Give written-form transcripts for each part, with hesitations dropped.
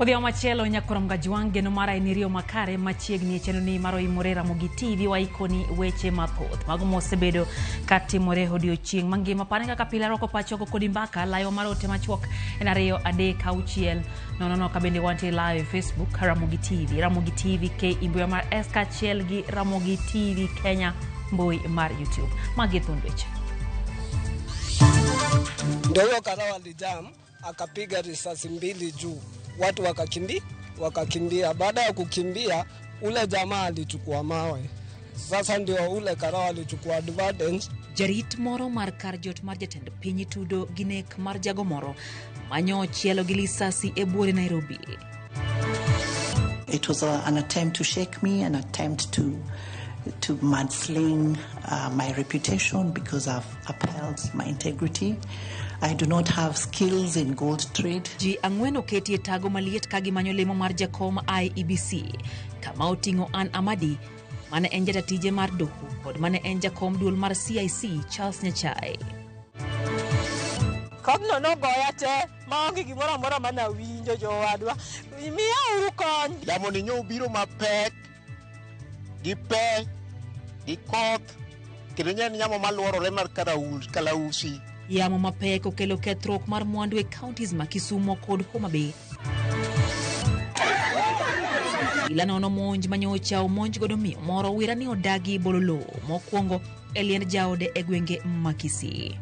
Odhiambo machielo nyakorom gajwang' geno mara enirio makare machiegni chenoni maro imore Ramogi TV waikoni weche mathoth mago mosebedo katimore odiochieng' mangima pane kaka pile roko pachogo kodi mbaka layo marote machuok en 236 nono ka bende wantie live Facebook Ramogi TV ke imbuya mar S kachiel gi Ramogi TV Kenya mbui mar YouTube magi thondweche. Ndio Karawa alijam akapiga risasi mbili juu, watu wakakimbia. Baada ya kukimbia ule jamaa alichukua mawe. Sasa ndio ule Karawa alichukua advantage. Jarit moro mar karjot mar jatend piny tudo ginek mar jago moro manyo chielo gi lisasi e buore Nairobi. It was an attempt to shake me, an attempt to mudsling my reputation because I've upheld my integrity. I do not have skills in gold trade. Ji ang'wen oketi e tago maliet ka gimanyo lemo mar jakom IEBC kama oting'o Ann Amadi mane en jatatije mar doho kod mane en jakom duol mar CIC Charles Nyachai. Kodno no goya te maonge gimoro amora mana winjo jowadwa imiya uru kony. Yamo ni nyo biro mapek gi pe gi koth kendo nyamo maluorore mar Kalausi. Yamo mapek okelo kethruok mar mwandu e counties ma Kisumu kod Homa Bay. Ilanono monj manyocha omonj godo miyo moro wirani odagi bololo mokwongo e liend jaode e gwenge ma Kisii.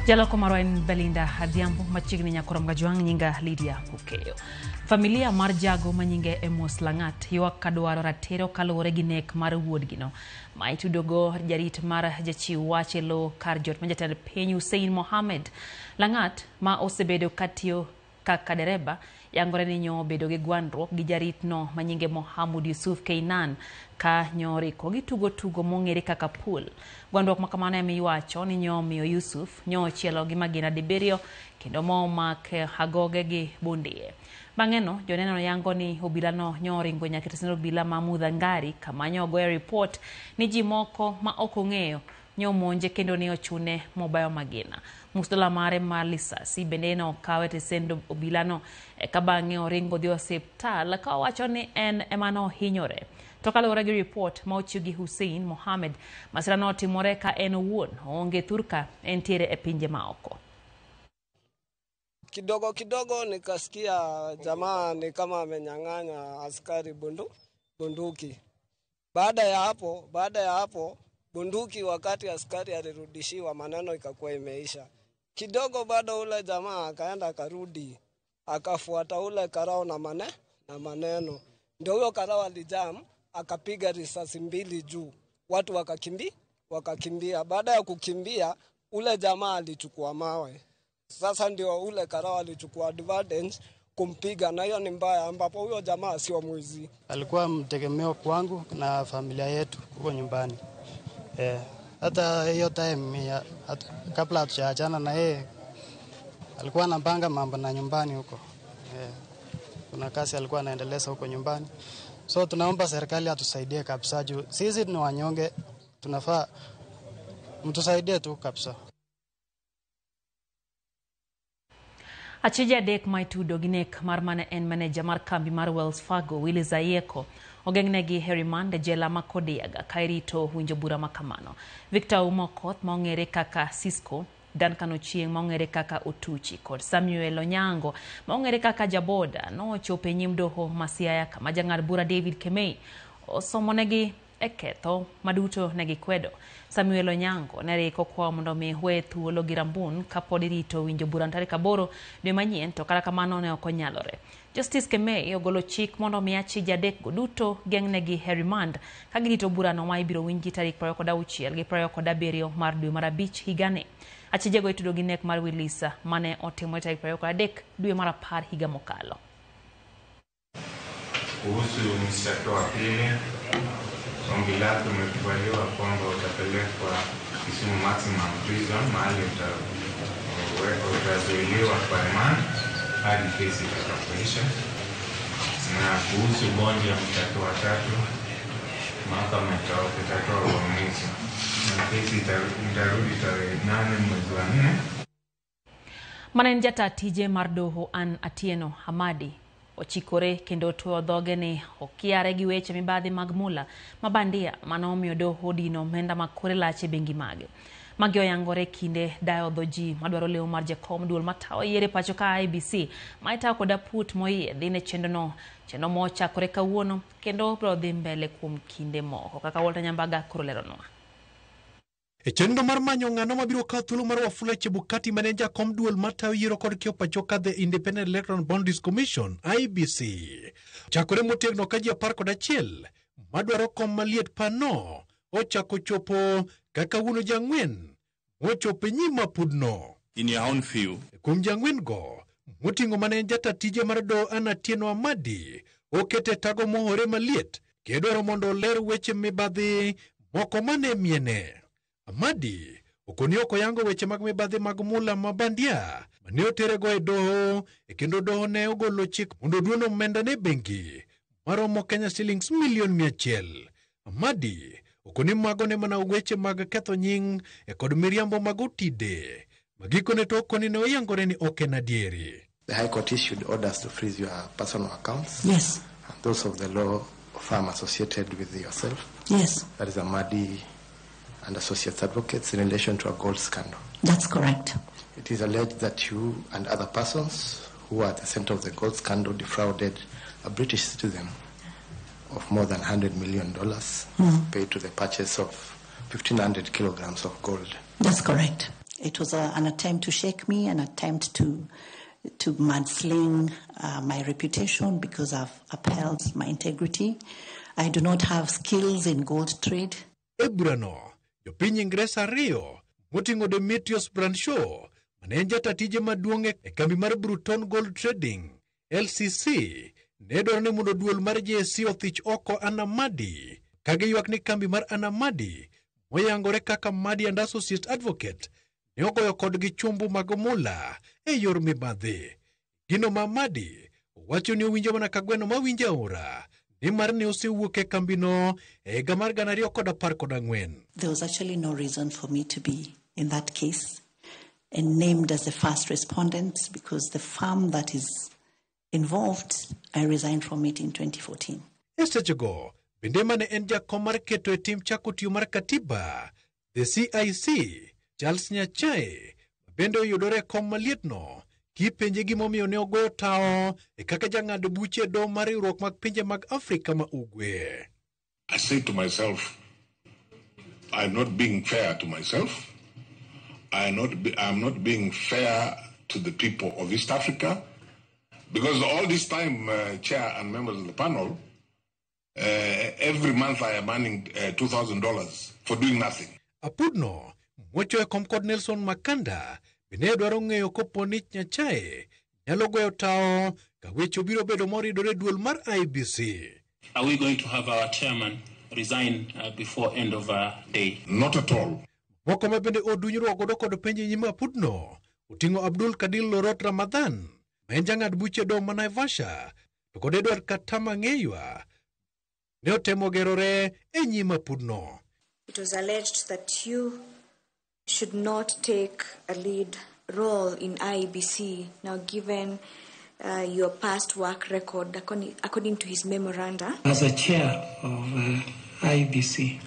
Jaloko maro en Belinda Adhiambo machiegni nyakorom gajwang' nyinga Lydia Kukeyo. Familia mar jago manyinge Emos Langat ywak kadwaro ratiro kaluwore gi nek mar wuodgino ma itudogo jarit mar jachiw wach e lo kar jot majatend piny Hussein Mohamed. Langat ma osebedo katiyo kaka dereba yangore ni nyo bedo gi gwandruok gi jarit no manyinge Mohamud Yusuf Keinan ka nyori ko gi tugo mong'ere kaka pool. Gwandruok makamano emiwacho ni nyo miyo Yusuf nyo chielo gi magina diberio kendo mo mak hagoge gi bundie. Bang'eno joneno yango ni obila no nyoringo nyaka tesno obila ma Mudhangari kama nyo goyo report ni ji moko ma ok ong'eyo nyo monje kendo ni ochune mobayo magina. Musdola mare mar lisasi bende no kawe tesendo obila no ka bang'e oringo dhi osiptal ka wacho ni en emano hinyore. To kaluwore gi report ma ochiw gi Hussein Mohamed, masira no timore ka en owuon onge thurka entiere e pinje maoko. Kidogo nikasikia jamaa ni kama amenyang'anya askari bunduki. Baada ya hapo bunduki wakati askari alirudishiwa maneno ikakuwa imeisha. Kidogo bado ule jamaa akaenda akarudi akafuata ule Karawa na maneno. Ndio huyo Karawa alijam akapiga risasi mbili juu, watu wakakimbia. Baada ya kukimbia ule jamaa alichukua mawe. Sasa ndio ule Karawa alichukua advantage kumpiga, na hiyo ni mbaya, ambapo huyo jamaa sio mwizi. Alikuwa mtegemeo kwangu na familia yetu huko nyumbani. Hata hiyo time kabla hatujaachana na yeye alikuwa anapanga mambo na nyumbani huko. Kuna kazi alikuwa anaendeleza huko nyumbani. So tunaomba serikali atusaidie kabisa juu sisi ni wanyonge, tunafaa mtusaidie tu kabisa. Achija dek maitudo ginek mar mane en manager mar kambi mar Wells Fargo Willy Zayeko ogengnegi Herrimande jela makodiaga kairito winjo bura makamano. Victor Umokoth maong'ere kaka Cisco, Duncan Ochieng maong'ere kaka Otuchi kod Samuel Onyango maong'ere kaka Jaboda no chope nyim doho Masiaya kama jang'ad bura David Kemei osomonegi eketho maduto negi kwedo. Samuel Onyango neriko kwa mondo mi hwe thuolo gi rambun kapod irito winjo bura tarik 8 dwe manyien to kata kamano ne ok onyalore. Justice Kemei ogolo chik mondo mi achija dek go duto gengnegi Herrimand ka girito bura no ma ibiro winji tarik 26 gi 27 mar dwe mar 5 higani. Achije go itudo gi nek mar Wilisa mane otimore tarik 23 dwe mar 10 higa mokalo. Kuhusu msako wa pili, ombi lako umekubaliwa kwamba utapelekwa Kisumu Maximum Prison mahali utazuiliwa kwa remand hadi kesi itakapoisha. Na kuhusu bondi ya msako wa tatu, mahakama itatoa uamuzi na kesi itarudi tarehe 8 mwezi wa 4. Manenjata tije mardoho An Atieno Hamadi ochikore kendo tuo dhoge ni okiare gi weche mibadhi mag mula mabandia manomiyo doho dino menda makore lache bengi mage. Magio yangore kinde dayo dhoji madwaro leo mar jakom duol matawa yere pacho ka IBC maita koda put moyie dhine chendo mocha kore kawuono kendo bro dhi mbele kuom kinde moko kaka Walter Nyambaga koro leronwa. E chenro mar manyo ng'ano mabiro kawo thuolo mar Wafula Chebukati mane jakom duol matayo yiero kod kio pacho ka The Independent Electoral Boundaries Commission IBC. Chakore motegno ka ji 11 madwaro kom maliet pano ochako chopo kaka wuno jang'wen mochopo nyima pudno. In your own view, kuom jang'wen go moting'o mane jata tije mar do An Atieno Hamadi okete tago mohore maliet kedwaro mondo ler weche mibadhi moko mane miene. Hamadi okoni oko yango weche mag mibadhi mag mula mabandia mane oterego e doho kendo doho ne ogolo chik mondo duono omenda ne bengi maromo Kenya shillings milion 100. Hamadi okoni mago ne mana weche mag ketho nying kod miriambo mag otide magikone to okoni ne oyangore ni oken adieri. The High Court issued orders to freeze your personal accounts. Yes. And those of the law firm associated with yourself. Yes. That is Hamadi and Associates Advocates in relation to a gold scandal. That's correct. It is alleged that you and other persons who are at the center of the gold scandal defrauded a British citizen of more than $100 million paid to the purchase of 1,500 kilograms of gold. That's correct. It was an attempt to shake me, an attempt to mudsling my reputation because I've upheld my integrity. I do not have skills in gold trade. Eburano, jopiny Ingresa ariyo moting'o Demetrius Branshaw mane jata tije maduong' e kambi mar Bruton Gold Trading LCC ne dwaro ni mondo duol mar JSC othich oko An Hamadi kage ywak ni kambi mar An Hamadi moyangore kaka Hamadi and Associate Advocate ne ogoyo kodgi chumbu mag mula e yor mibadhi. Gino ma Hamadi wacho ni owinjo mana ka gweno mawinjo aora ni mar ne osewuok e kambino e higa mar 2014. There was actually no reason for me to be in that case and named as the first respondent because the firm that is involved, I resigned from it in 2014. Esechego, bende mane en jakom mar keto e tim chako tiyo mar katiba, the CIC, Charles Nyachae, bende oyudore kom malietno, kipenje gimomiyo ne ogoyo tao e kaka jang'ad buche do mar riwruok mag pinje mag Afrika ma Ugwe. I say to myself, I'm not being fair to myself. I'm not being fair to the people of East Africa. Because all this time, Chair and members of the panel, every month I am earning $2,000 for doing nothing. Apudno, mocho e kom kod Nelson Makanda, bine dwaro ng'eyo kopo ni Nyachae nyalo goyo tao ka weche obiro bedo moridore duol mar IBC. Are we going to have our chairman resign before end of day? Not at all. Moko ma bende odunyruok godo kod penje nyime Apudno, uting'o Abdul Kadir Lorot Ramadhan, en jang'ad buche do ma Naivasha, to kod Edward Katama Ng'eywa, ne otemo gerore e nyima Apudno. It was alleged that you should not take a lead role in IBC, now given your past work record, according to his memoranda. As a chair of IBC,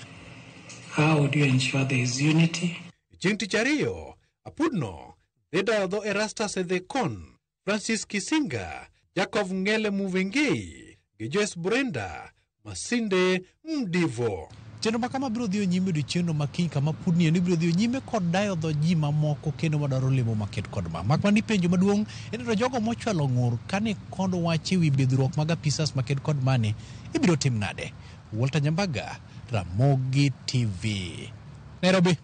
how would you ensure there is unity? Chieng' tich ariyo, Apudno dhi dayo dho Erastus Edhekon, Francis Kisinga, Jacob Ngele Muvengei, gi Joyce Brenda, Masinde Mdivo. Chenro makama biro dhiyo nyime odiochieng'no makiny kama pudni ni biro dhiyo nyime kod dayo dho ji mamoko kendo madwaro lemo maket kod ma. Mak mani penjo maduong' en to jogo mochwalo ng'ur kane kondo wach ewi bedhruok mag apisas maket kod mane ibiro tim nade. Walter Nyambaga, Ramogi TV, Nairobi.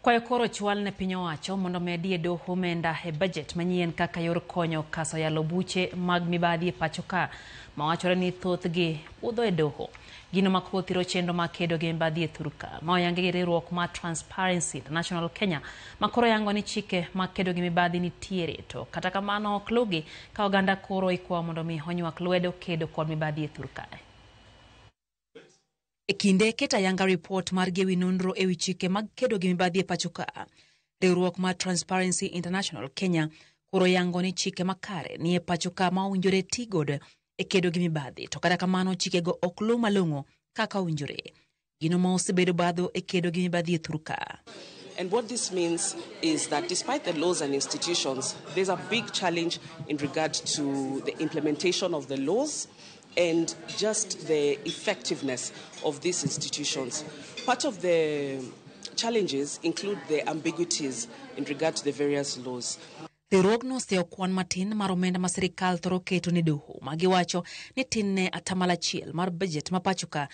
Kwayo koro chwal ne piny owacho mondo medie doho omenda e budget manyien kaka yor konyo kaso yalo buche mag mibadhi e pacho ka mawachore ni thothgi udho e doho. Gino makothiro chendo makedo gi mibadhi e thurka ma oyange gi riwruok ma Transparency International Kenya makoro yango ni chike makedo gi mibadhi nitiere to kata kamano ok lugi ka oganda koro ikwa mondo mi onywak lwedo kedo kod mibadhi e thurka. E kinde keta yanga report mar gewi nonro ewi chike mag kedo gi mibadhi e pacho ka. Riwruok mar Transparency International Kenya koro yango ni chike makare ni e pacho ka ma owinjore tigodo e kedo gi mibadhi, to kata kamano chikego ok luw malong'o kaka owinjore. Gino ma osebedo badho e kedo gi mibadhi e thur ka. And what this means is that despite the laws and institutions, there's a big challenge in regard to the implementation of the laws and just the effectiveness of these institutions. Part of the challenges include the ambiguities in regard to the various laws. Riwruogno oseo kwan matin mar omenda ma sirikal thoro keto ne doho, ma giwacho ni tin ne 1% mar budget ma pacho ka.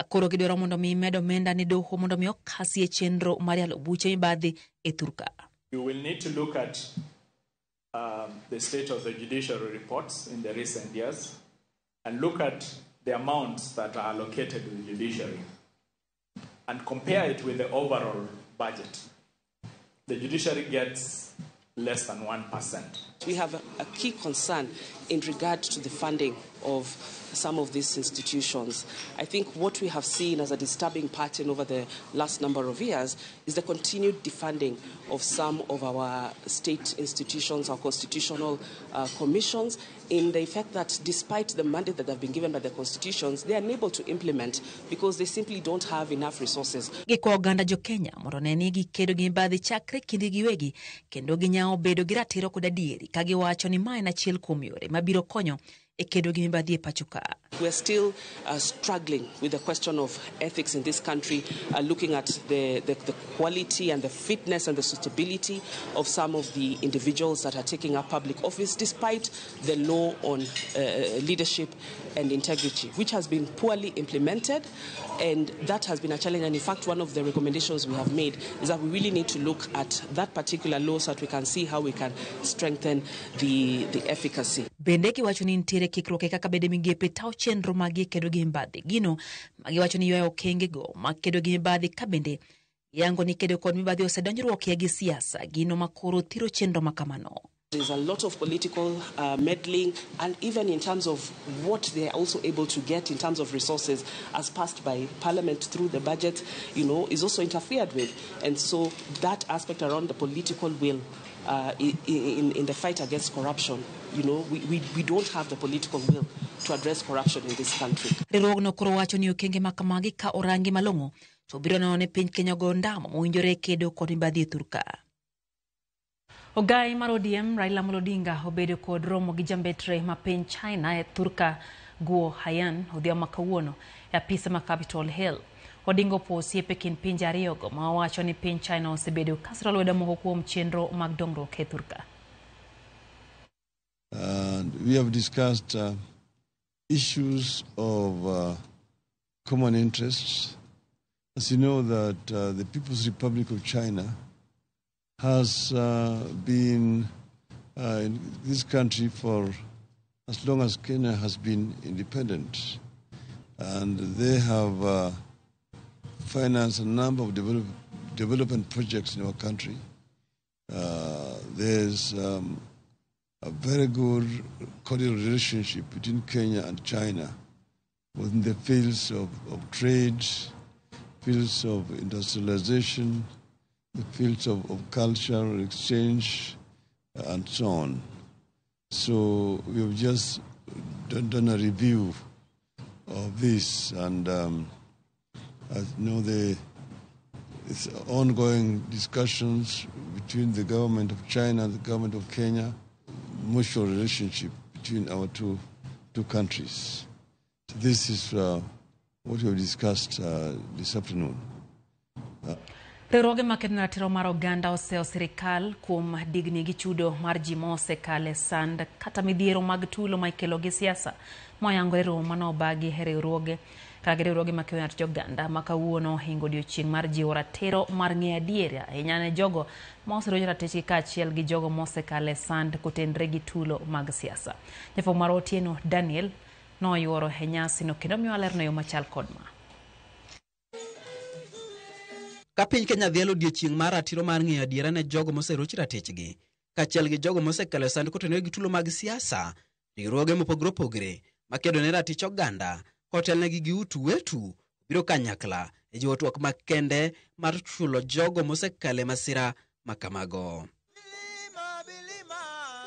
Koro gidwaro mondo mi med omenda ne doho mondo mi okasi e chenro mar yalo buche mibadhi e thur ka. You will need to look at the state of the judiciary reports in the recent years and look at the amounts that are allocated to the judiciary and compare it with the overall budget. The judiciary gets less than 1%. We have a key concern in regard to the funding of some of these institutions. I think what we have seen as a disturbing pattern over the last number of years is the continued defunding of some of our state institutions, our constitutional commissions, in the effect that despite the mandate that have been given by the constitutions, they are unable to implement because they simply don't have enough resources. Giko oganda jo Kenya mondo ne ni gikedo gi mibadhi chakre kinde giwegi kendo ginyao bedo gi ratiro kod adieri ka giwacho ni mae en achiel kuom yore mabiro konyo e kedo gi mibadhi e pacho ka. We're still struggling with the question of ethics in this country, looking at the quality and the fitness and the suitability of some of the individuals that are taking up public office, despite the law on leadership and integrity, which has been poorly implemented, and that has been a challenge. And in fact, one of the recommendations we have made is that we really need to look at that particular law so that we can see how we can strengthen the efficacy. Bende giwacho ni nitiere kikruok kaka bede migepe tao chenro magi kedo gi mibadhi. Gino magiwacho ni ywayo okenge go mag kedo gi mibadhi ka bende yango ni kedo kod mibadhi osedonjruok gi siasa, gino makoro thiro chenro makamano. There's a lot of political meddling, and even in terms of what they are also able to get in terms of resources as passed by Parliament through the budget, is also interfered with. And so that aspect around the political will in the fight against corruption, we don't have the political will to address corruption in this country. Riwruogno koro wacho ni okenge makamagi ka orangi malong'o to biro neno ne piny Kenya go ndamo mowinjore kedo kod mibadhi e thur ka. Ogai mar ODM Raila Amolo Odinga obedo kod romo gi jambetre ma piny China e thur ka Guo Haiyan odhiambo ma kawuono e apise ma Capitol Hill. Odinga opo osiepe kind pinje ariyogo ma wacho ni piny China osebedo kasro lwedo moko kuom chenro mag dongruok e thur ka. We have discussed issues of common interests. As you know that the People's Republic of China has been in this country for as long as Kenya has been independent, and they have financed a number of development projects in our country. There's a very good cordial relationship between Kenya and China within the fields of trade, fields of industrialization, the fields of cultural exchange, and so on. So we have just done a review of this, and as you know, it's ongoing discussions between the government of China and the government of Kenya, mutual relationship between our two countries. So this is what we have discussed this afternoon. Riwruoge makedo ratiro mar oganda oseo sirikal kuom digni gi chudo mar ji mosekale sand kata midhiero mag tulo ma ikelo gi siasa moyangore romo manobagi e riwruoge kaka riwruoge makedo ratiro oganda ma kawuono hingo odiochieng' mar jiwo ratiro mar ng'eyo adieri ahinya ne jogo ma osedonjo ratechgi kaachiel gi jogo mosekale sand kotenre gi tulo mag siasa. Jafwambo mar Otieno Daniel noyuoro e nyasino kendo miyo lerno yo machal kod ma. Ka piny Kenya dhielo odiochieng' mar ratiro mar ng'eyo adiera ne jogo moseroch ratechgi kaachiel gi jogo mosekalo sand kotenore gi tulo mag siasa, riwruoge mopogore opogore makedo ne ratich oganda kotelnegi gi utu wetu biro kanyakla e jiwo twak makende mar chulo jogo mosekale masira makamago.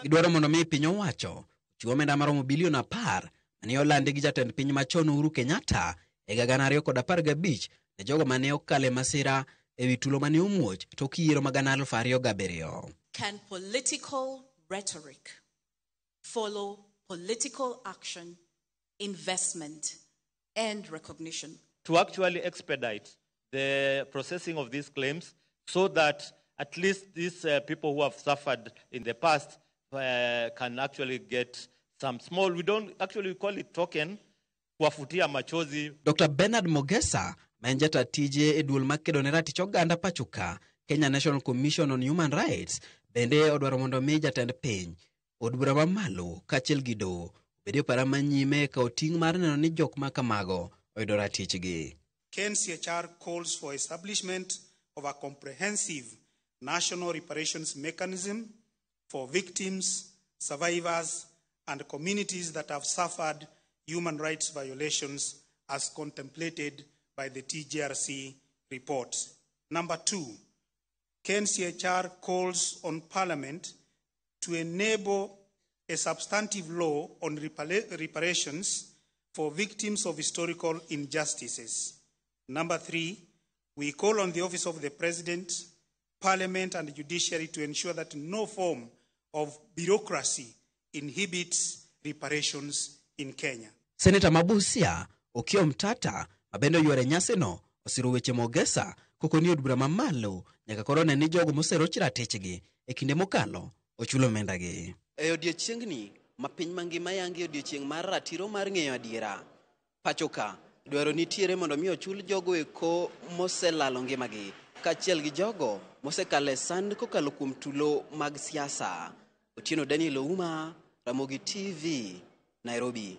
Gidwaro mondo mi piny owacho chiwo omenda maromo bilion 10 mane olandi gi jatend piny machon Uhuru Kenyatta e 2015 ne jogo mane okale masira e wi tulo mane omuoch tok yiero mag 2007. Can political rhetoric follow political action, investment, and recognition? To actually expedite the processing of these claims so that at least these people who have suffered in the past can actually get some small, we call it token, kuwafutia machozi. Dr. Bernard Mogesa, manjata tije e duol makedo ne ratich oganda pachuka, Kenya National Commission on Human Rights, bende odwaro mondo mi jatend piny od bura mamalo kaachiel gi doho bedo para manyime ka oting' mar neno ni jok makamago oyudo ratichgi. KNCHR calls for establishment of a comprehensive national reparations mechanism for victims, survivors, and communities that have suffered human rights violations as contemplated by the TJRC report. Number 2, KNCHR calls on Parliament to enable a substantive law on reparations for victims of historical injustices. Number 3, we call on the Office of the President, Parliament and Judiciary to ensure that no form of bureaucracy inhibits reparations in Kenya. Senator Mabusia Okio Mtata mabendo yuare nyaseno osiro weche Mogesa kokoni od bura mamalo nyaka koro ne ni jogo moseroch ratechgi e kinde mokalo ochulo omendagi. E odiechiengni ma piny mangima yangi odiechieng' mar ratiro mar ng'eyo adiera, pachoka dwaro nitiere mondo mi ochul jogo eko moselalo ngimagi kaachiel gi jogo mosekale sand kokalo kuom tulo mag siasa. Otieno Daniel Ouma, Ramogi TV, Nairobi.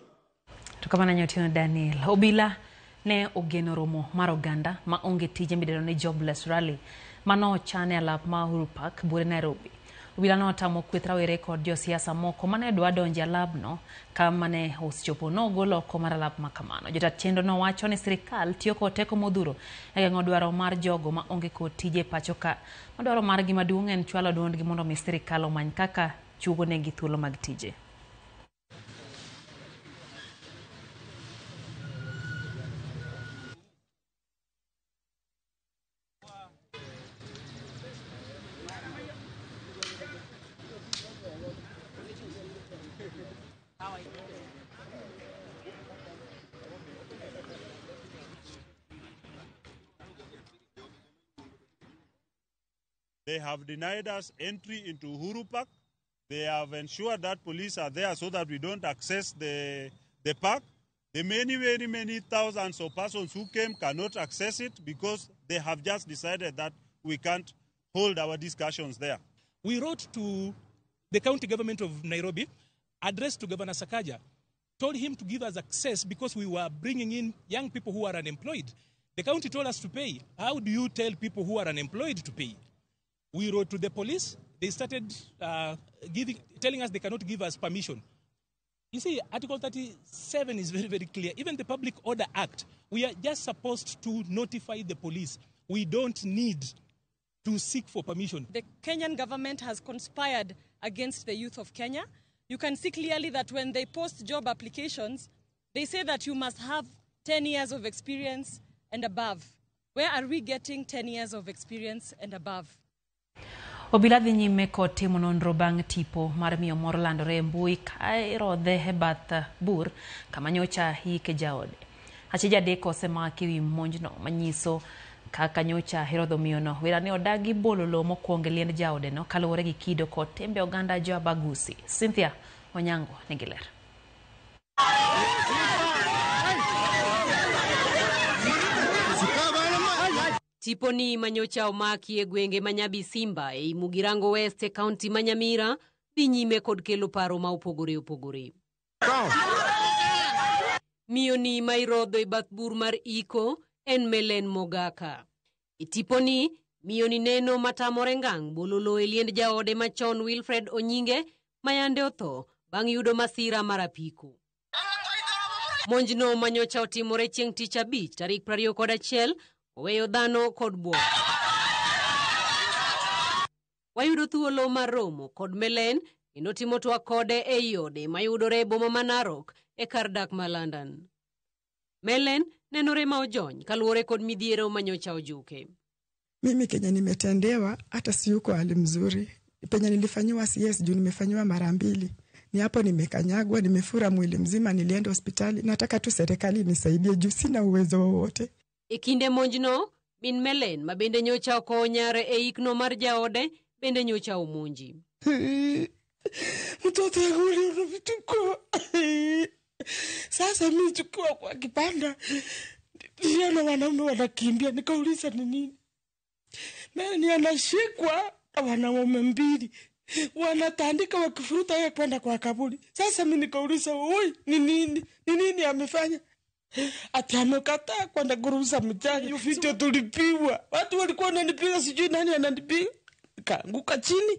Tukamana Otieno Daniel. Obila ne ogeno romo mar oganda ma onge tije midendo ni jobless rally mano chane alap ma Uhuru Park bure Nairobi. Obila no tamo kwethra were kod jo siasa moko mane dwa donje alabno kama ne oschopo no golo oko mar alap makamano. Jotat chenro no wacho ni sirikal tiyo kod teko modhuro e geng'o dwaro mar jogo ma onge kod tije pachoka. Dwaro mar gi maduong' en chwalo duondgi mondo mi sirikal omany kaka chugo negi thuolo mag tije. They have denied us entry into Uhuru Park. They have ensured that police are there so that we don't access the park. The many thousands of persons who came cannot access it because they have just decided that we can't hold our discussions there. We wrote to the county government of Nairobi, addressed to Governor Sakaja, told him to give us access because we were bringing in young people who are unemployed. The county told us to pay. How do you tell people who are unemployed to pay? We wrote to the police. They started telling us they cannot give us permission. You see, Article 37 is very, very clear. Even the Public Order Act, we are just supposed to notify the police. We don't need to seek for permission. The Kenyan government has conspired against the youth of Kenya. You can see clearly that when they post job applications, they say that you must have 10 years of experience and above. Where are we getting 10 years of experience and above? Obila dhi nyime kod timo nonro bang' tipo mar miyo moro landore e mbui ka irodhe e bath bur kama nyocha hike jaode. Achija adek osemaki wi monjno manyiso kaka nyocha irodho miyono. Wera ne odagi bolo lo mokwongo e liend jaode no kaluwore gi kido kod tembe oganda jo Abagusi. Cynthia Onyango nigi ler. Tiponi manyocha omaki e gwenge manyabi Simba e Mugirango West e kaunti Manyamira dhi nyime kod kelo paro ma opogore opogore. Miyoni ma irodho e bath bur mar iko en Melen Mogaka. E tiponi miyoni neno matamore ngang' bololo e liend jaode machon Wilfred Onyinge mayande otho bang' yudo masira mar apiko. Monjno manyocha otimore chieng' tich abich tarik 21 oweyo dhano kod buok. Wayudo thuolo mar romo kod Melen kendo timo twak kode e yode mayudore e boma ma Narok e kar dak ma London. Melen nenore ma ojony kaluwore kod midhiero manyocha ojuke. Mimi Kenya nimetendewa, hata siyuko hali mzuri. Penye nilifanyiwa CS juu nimefanyiwa mara 2. Ni hapo nimekanyagwa, nimefura mwili mzima, nilienda hospitali. Nataka tu serikali nisaidie juu sina uwezo wowote. Ikinde monjno, min Melen mabende nyocha okonyare e ikno mar jaode bende nyocha omonji. Mtoto yangu leo vituko. Sasa mimi chukua kwa kibanda. Niliona wanaume wanakimbia, nikauliza ni nini. Mimi anashikwa na wanaume 2. Wanatandika wakifuruta yeye kwenda kwa kaburi. Sasa mimi nikauliza, "Oi, ni nini? Ni nini amefanya?" Ati amekataa kwenda kuruhusa mchanga. Hiyo video tulipiwa. Watu walikuwa wananipiga, sijui nani ananipiga. Kaanguka chini.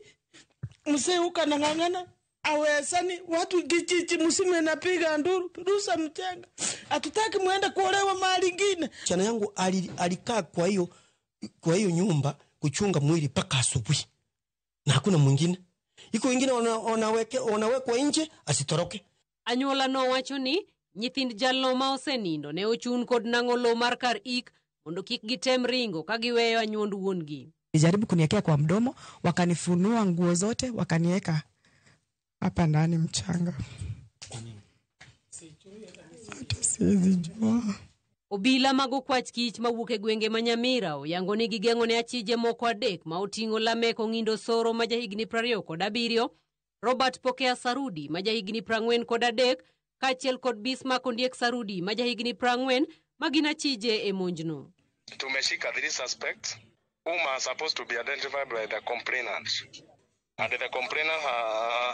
Mzee ukanang'ang'ana. Awesani watu kijiji msime napiga nduru, ruhusa mchanga. Hatutaki muende kuolewa mahali ingine. Chana yangu alikaa kwa hiyo nyumba kuchunga mwili paka asubuhi. Na hakuna mwingine. Iko wengine wanawekwa nje asitoroke. Anyuola no wacho ni nyithind jalno ma osenindo ne ochun kod nang'olo mar kar ik mondo kik gitem ringo ka giweyo anyuond wuongi. Nijaribu kuniwekea kwa mdomo, wakanifunua nguo zote, wakaniweka hapa ndani mchanga. Siwezi jua. Obila mago kwach kich mawuok e gwenge ma Nyamira oyango ni gigeng'o ne achije moko 3 ma oting'o Lamek Ong'indo Soro ma jahigni 27, Robert Pokea Sarudi ma jahigni 43 kaachiel kod Bismarck Ondiek Sarudi ma jahigni 40 ma gin achije e monjno. Tumeshika 3 suspects whom are supposed to be identified by the complainant. And the complainant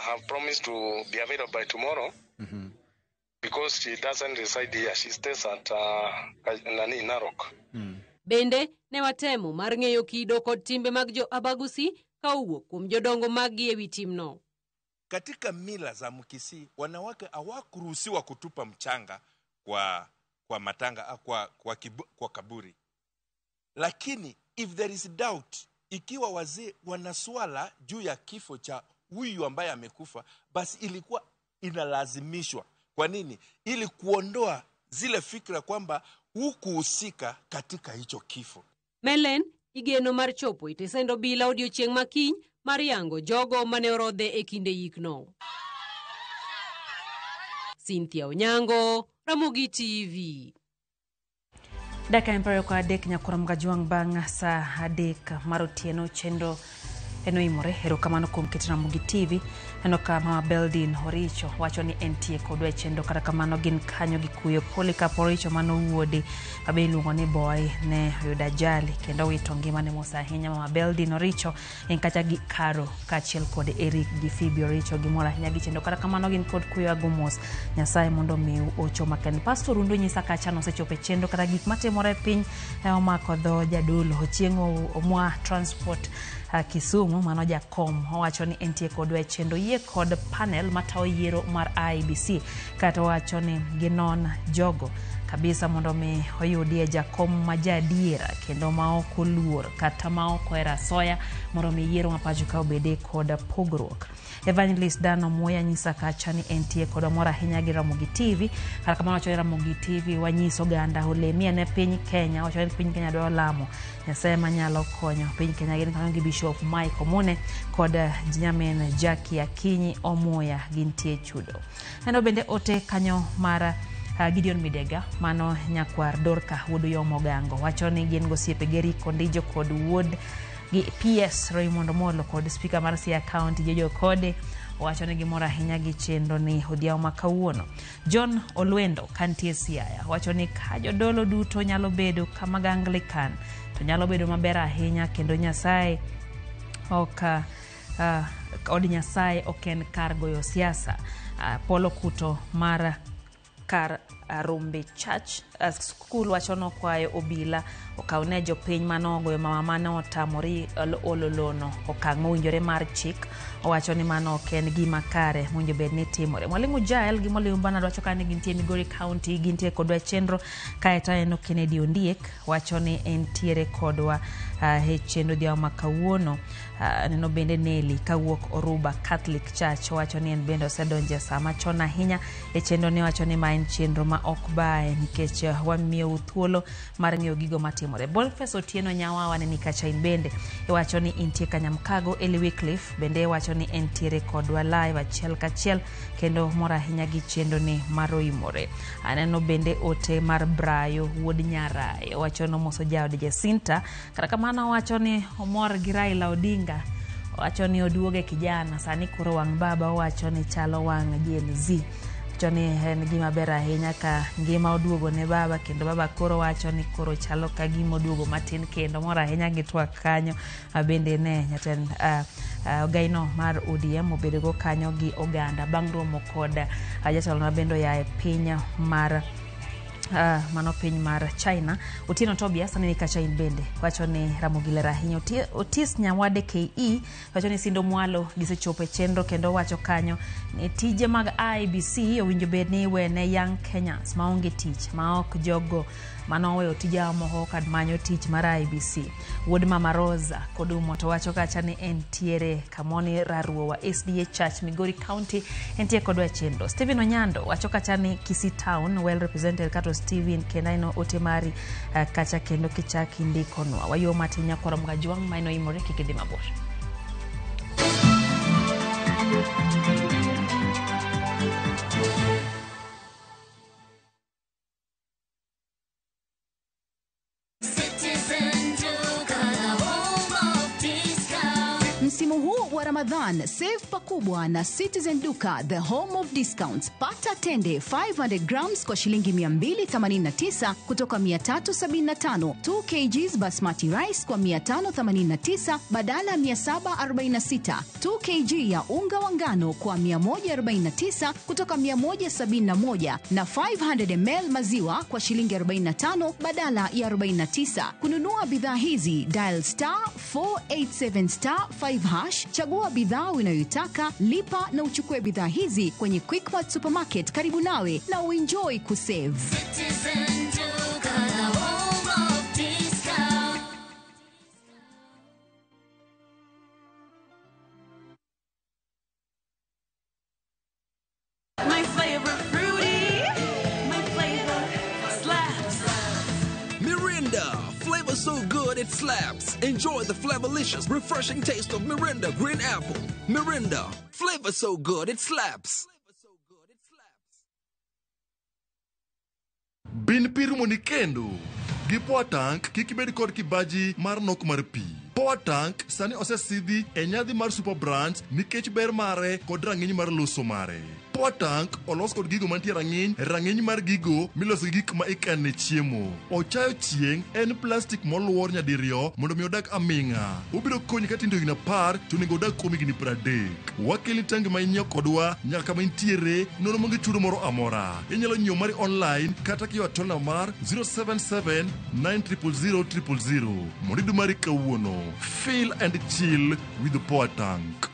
have promised to be available by tomorrow. Because she doesn't reside here, she stays at Narok. Bende ne watemo mar ng'eyo kido kod timbe mag jo Abagusi ka owuok kuom jodongo magi ewi timno. Katika mila za Mkisii, wanawake hawakuruhusiwa kutupa mchanga kwa matanga kwa kaburi. Lakini if there is doubt, ikiwa wazee wanaswala juu ya kifo cha huyu ambaye amekufa, basi ilikuwa inalazimishwa. Kwa nini? Ili kuondoa zile fikra kwamba hukuhusika katika hicho kifo. Melen igeno mar chopo itesendo bila odiochieng' makiny mar yango jogo mane orodhe e kinde yikno. Cynthia Onyango, Ramogi TV. Daka empero kwa dek nyakuram gajuang bang sa dek marotieno chendo eno imore hero kamano kuom keto Ramogi TV eno ka Mama Beldin Oricho wacho ni entie kodwa chendo kata kamano gin kanyo gikuyo Polycarp Oricho mano wuode abe iluongo ni boy ne yuda ajali kendo wito ngimane mos ahinya. Mama Beldin Oricho en kacha gi Karo kaachiel kod Eric gi Phoebe Oricho gimoro ahinya gi chendo kata kamano gin kod kuyo agomos Nyasaye mondo miu ocho maken. Pastor Rundo nyisa kacha no sechope chendo kata gik matimore piny omako dho jadolo ochiengo omwa transport Kisumu mano jakom owacho ni entie kodwa chendo yie kod panel matao yiero mar IBC kata wacho ni ginon jogo kabisa mondo me oyudie jakom majadiera kendo maok oluor kata maok era soya mondo me yiero mapacho ka obede kod pogruok. Evangelist Dano Moya nyisa kacha ni entie kod mora ahinya gi Ramogi TV kata kamano wacho Ramogi TV wanyiso ganda olemia ne piny Kenya wacho ni piny Kenya dwa lamo Nyasaye manyalo konyo piny Kenya gin kanyo gi Bishop Mike Omune kod Nyamen Jackie Akinyi Omoya gintie chudo. Endo bende ote kanyo mara Gideon Midega mano nyakwar Dorka wuod Yomo Gango wacho ni gin gosiepe geri kondijo kod wuod gi PS Raymond Molo kod speaker mar Siaya County Jojo Kode wacho ni gimoro ahinya gi chendo ni odhiaw makawuono. John Olwendo kantie Siaya wacho ni ka jodolo duto nyalo bedo kama Anglican to nyalo bedo maber ahinya kendo Nyasaye od Nyasaye oken kar goyo siasa. Polo Kuto mar kar Rumbi Church school wachono kwayo obila okaune jopiny manogo mama mane otamori ololono okang' mowinjore mar chik owacho ni mano ok en gima kare monjo bed ni timore. Mwalimu Jael gi mwalimu Bana wacho ka ni gintie Migori County gintie kodwa chenro kaeta eno Kennedy Ondiek wacho ni entiere kodwa he chenro dia makawuono neno bende Neli kawuok Oruba Catholic Church wacho ni en bende osedonje sama chona hinya e chenro ni wacho ni ma en chenro ma ok bae nikech wamiyo thuolo mar ng'iyo gigo matimore. Boniface Otieno Nyawawa ni kacha in bende wacho ni intie Kanyamkago Eli Wycliffe bende wacho ni entiere kodwa live achiel kachiel kendo mora hinya gi chenro ni maroimore. Aneno bende ote mar Brayo wuod Nyaraye wacho no moso jaod Jacinta kata kamano wacho ni omor gi Raila Odinga wacho ni oduoge kijana sani koro wang' baba wacho ni chalo wang' Gen Z wacho ni en gima ber ahinya ka ngima oduogo ne baba kendo baba koro wacho ni koro chalo ka gima oduogo matin kendo mor ahinya gi twak kanyo bende ne nyaten gaino mar ODM obedego kanyo gi oganda bang' romo kod jatelo na bendo ya piny mar mano piny mar China. Otieno Tobias ni kacha in bende wacho ni Ramogi Rahinyo Otis Nyawade KE wacho ni Sindo Mwalo gisechopo chenro kendo wacho kanyo ni tije mag IBC owinjo bed ni wene young Kenyans maonge tich maok jogo manoweyo tija moko kad manyo tich mar IBC. Wuod Mama Rosa Kodumo to wacho kacha ni entiere kamoni raruo wa SDA Church Migori County entie kodwa chenro. Steven Onyando wacho kacha ni Kisii Town well represented kato Steven Kenaino Otemari kacha kendo kichaki ndikonwa wayo matinya korom gajwang maino imore kikidhi mabor. Msimu huu wa Ramadhan, save pakubwa na Citizen Duka, the home of discounts. Pata tende 500 grams kwa shilingi 289 kutoka 375, 2 kgs basmati rice kwa 589 badala 746, 2 kg ya unga wa ngano kwa 149 kutoka 171 na 500 ml maziwa kwa shilingi 45 badala ya 49. Kununua bidhaa hizi, dial *487*5 hash, chagua bidhaa unayoitaka, lipa na uchukue bidhaa hizi kwenye Quickmart Supermarket karibu nawe na uenjoy kusave. My favorite fruity, my flavor slaps. Mirinda, flavor so good it slaps. Enjoy the flavorlicious, refreshing taste of Mirinda Green Apple. Mirinda, flavor so good it slaps. Bin pirumo ni kendo. Gi Power Tank kikibedi kod kibaji mar nok mar pi. Power Tank sani osesidhi e nyadhi mar Super Brands nikech ber mare kod rang'iny mar loso mare. Power Tank olos kod gigo mantie rang'iny mar gigo miloso gi gik ma ikane chiemo. Ochayo chieng' en plastic moluor nyadiriyo mondo mi odak aming'a. Obiro konyi ka tindo higni 10 to nego odak kuom higni 30. Wakeli tangi ma inyiewo kodwa nyaka kama intiere nono monge chudo moro amora. Inyalo nyiewo mari online kata kiyo tola mar 077 900 000. Moridu mari kawuono. Feel and chill with the Power Tank.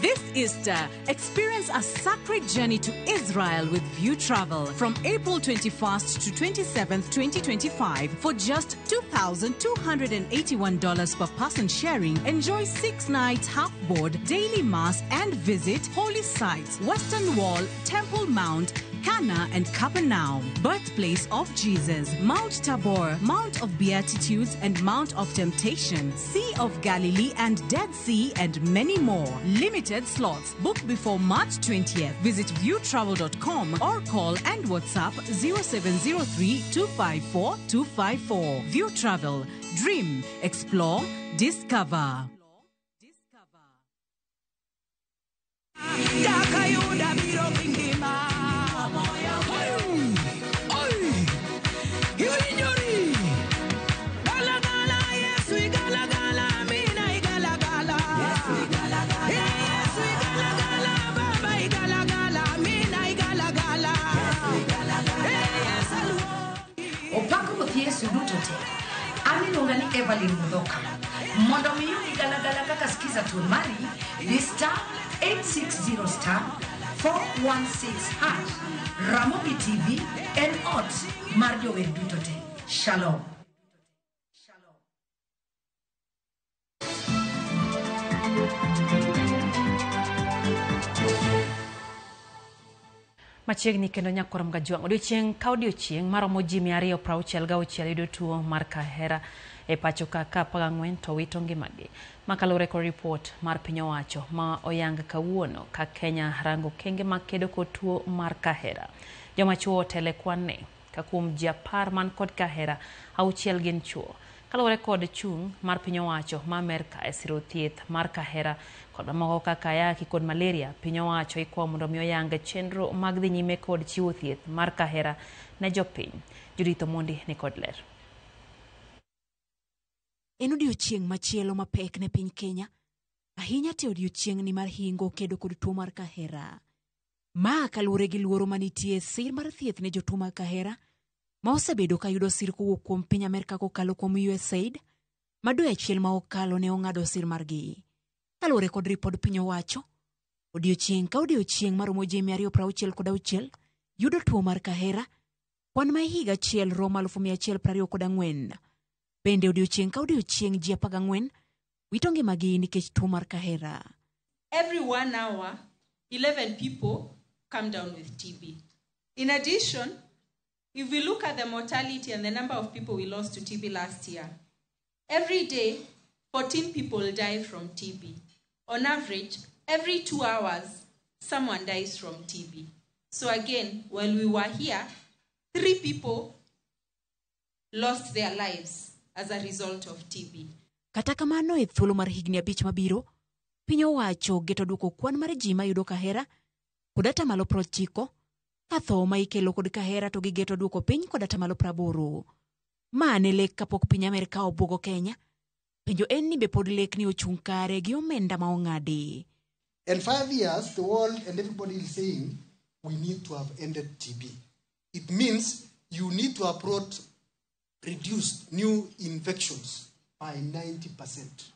This Easter, experience a sacred journey to Israel with View Travel from April 21st to 27th, 2025 for just $2,281 per person sharing. Enjoy 6 nights half-board, daily mass and visit holy sites, Western Wall, Temple Mount, Cana and Capernaum, birthplace of Jesus, Mount Tabor, Mount of Beatitudes and Mount of Temptation, Sea of Galilee and Dead Sea and many more. Limited slots. Book before March 20th. Visit viewtravel.com or call and WhatsApp 0703 254 254. View Travel. Dream, explore, discover. Yes, we gala gala. Jacqueline Mudoka. Mondo miyudi galagala kaka skiza tuon mari ni star 860 star 416 hash. Ramogi TV en ot mar jower duto te. Shalom. Machiegni kendo nyakorom gajuang odiochieng ka odiochieng maromo ji 266 yudo tuo mar kahera e pacho ka 14 to wito ngimagi. Makalure ko report mar piny owacho ma oyang kawuono ka Kenya rango kenge makedo kod tuo mar kahera. Joma chuo tele kwanne ka kuom ji 10 man kod kahera 6 gin chuo. Kalure kod chung mar piny owacho ma Amerka e siro thieth mar kahera kod moko kaka ayaki kod malaria, piny owacho ikwa mondo mi oyang chenro mag dhi nyime kod chiwo thieth mar kahera ne jopiny. Judith Omondi ni kod ler. En odiochieng machielo mapek ne piny Kenya, ahinya te odiochieng ni mar hingo kedo kod tuo mar kahera. Ma kalure gi luoro manitie sir mar thieth ne jotuo mag kahera, ma osebedo ka yudo sir kowuok kuom piny Amerka kokalo kuom USAID, ma dwe achiel ma okalo ne ong'ado sir margi. Kalure kod ripod piny owacho, odiochieng ka odiochieng maromo ji 266 yudo tuo mar kahera, kwan ma higa achiel romo 1124. Bende odiochieng ka odiochieng ji 14 wito ngimagi nikech tuo mar kahera. Every 1 hour, 11 people come down with TB. In addition, if we look at the mortality and the number of people we lost to TB last year, every day, 14 people die from TB. On average, every 2 hours, someone dies from TB. So again, while we were here, 3 people lost their lives as a result of TB. Kata kamano e thuolo mar higni 5 mabiro, piny owacho geto duoko kwan mar ji mayudo kahera kod atamalo 90, ka tho ma ikelo kod kahera to gigeto duoko piny kod atamalo 80. Ma ne lek kapok piny Amerka obwogo Kenya. Penjo en ni be pod lek ni ochung' kare gi omenda ma ong'adi. In 5 years, the world and everybody is saying we need to have ended TB. It means you need to have brought reduced new infections by 90%.